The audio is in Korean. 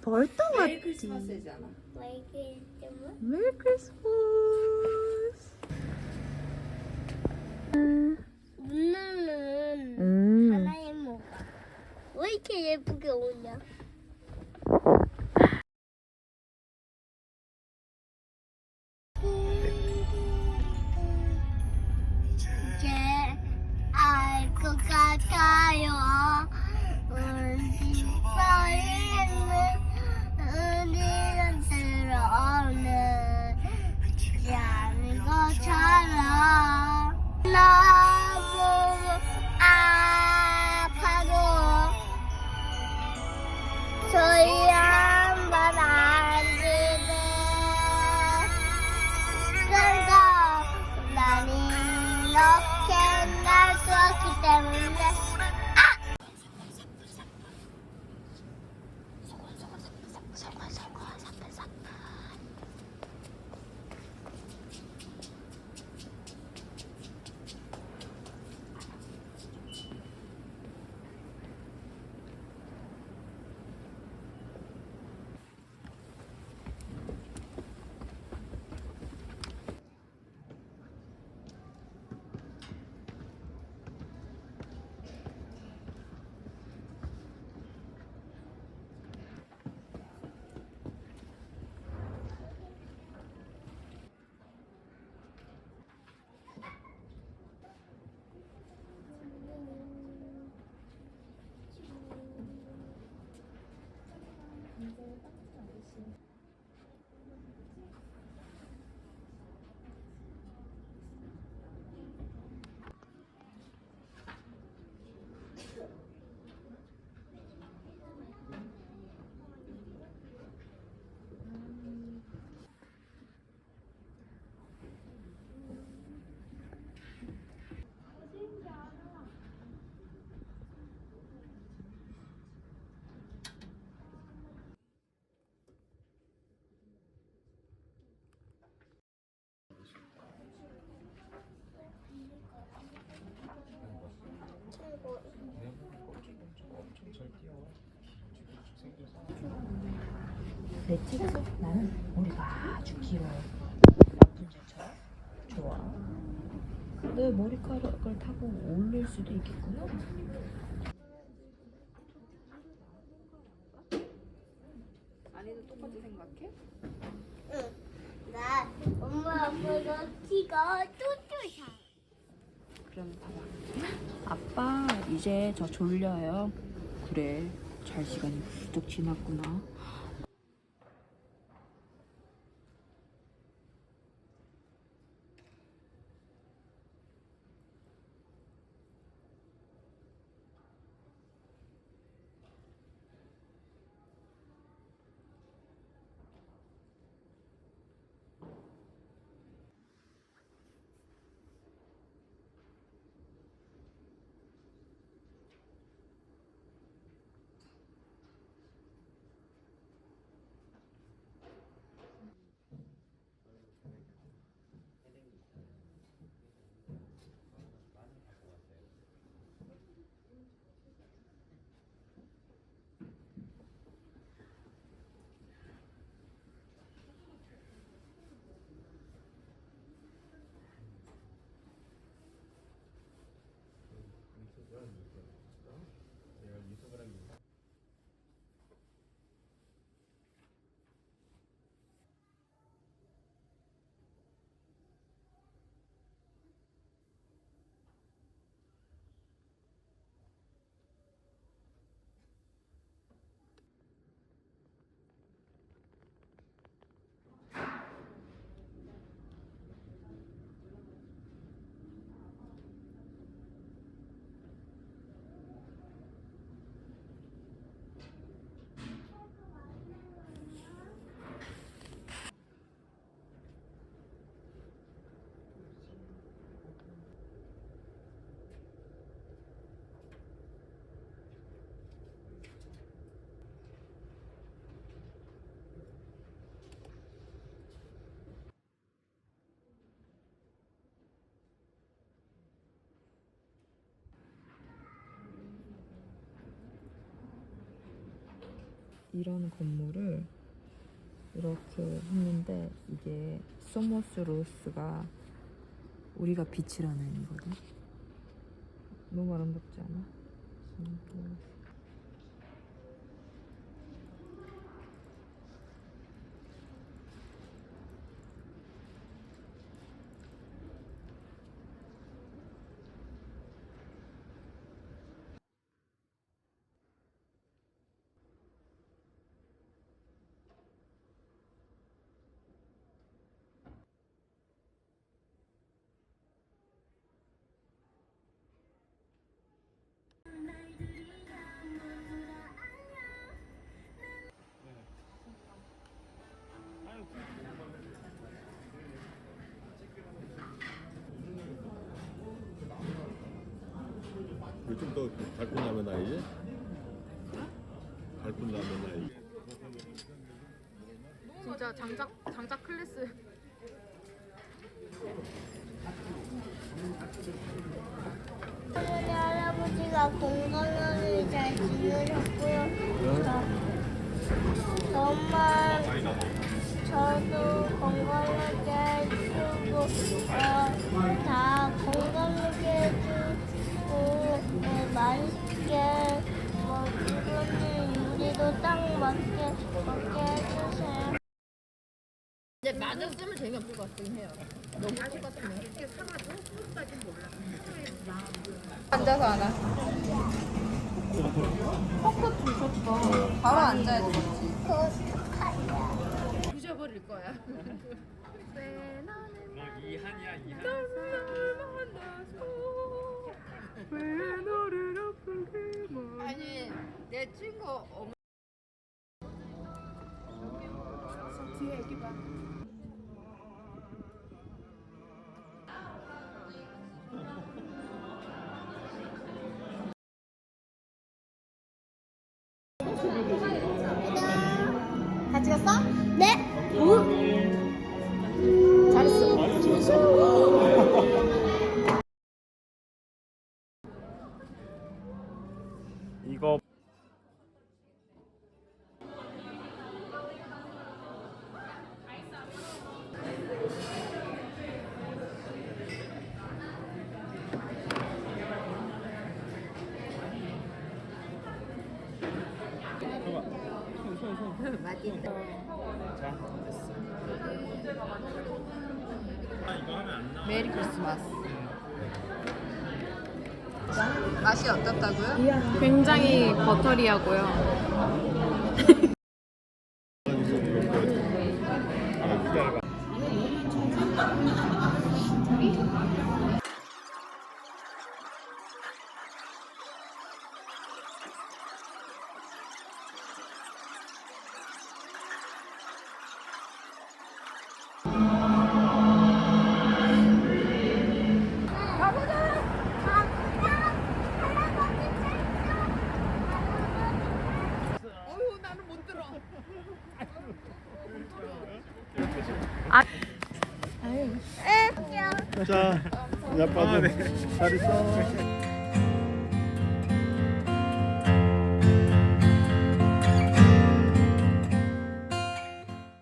벌떡 메리 왔지. 크리스마스잖아. 메리 크리스마스. 누나는 하나에 뭐가? 왜 이렇게 예쁘게 오냐? 이제 알 것 같아요. 우리 사이에는 은이는 들어오는 않은 것처럼 너무 아파도 저희 한번 안기네. 그래서 난 이렇게 날 수 없기 때문에 내 찍어서 나는 머리가 아주 길어요. 라푼젤처럼. 좋아. 내 머리카락을 타고 올릴 수도 있겠구나. 아니도 똑같이 생각해? 응. 나 엄마 아빠가 키가 뚜뚜샤. 그럼 봐봐. 아빠 이제 저 졸려요. 그래. 잘 시간이 훌쩍 지났구나. 이런 건물을 이렇게 했는데 이게 소모스 로스가 우리가 빛이라는 의미거든. 너무 아름답지 않아? 요즘 또 갈군 라면 아니지? 갈군 라면 아니지? 진짜 장작 클래스. 할머니 할아버지가 건강하게 잘 지내셨고요. 정말 저도 건강하게 해주고 다 건강하게 해주고 맛있게 이거는 요리도 딱 맞게 해주세요. 이제 맞았으면 재미없을 것 같긴 해요. 너무 똑같으면. 앉아서 안 와. 헛것 주셨어. 바로 앉아야 되겠지. 부셔버릴 거야. 왜 나는 이한이야 이한. 널 만나서 왜 너를 아프게 아니 내 친구 어머 뒤에 애기 봐. 다 찍었어? 네? 이거 맛있어. 자 됐어. 이거 하면 안 나와. 메리 크리스마스. 맛이 어떻다고요? 굉장히 버터리하고요. 어휴 나는 못 들어. 자, 우리 아빠도 잘 있어.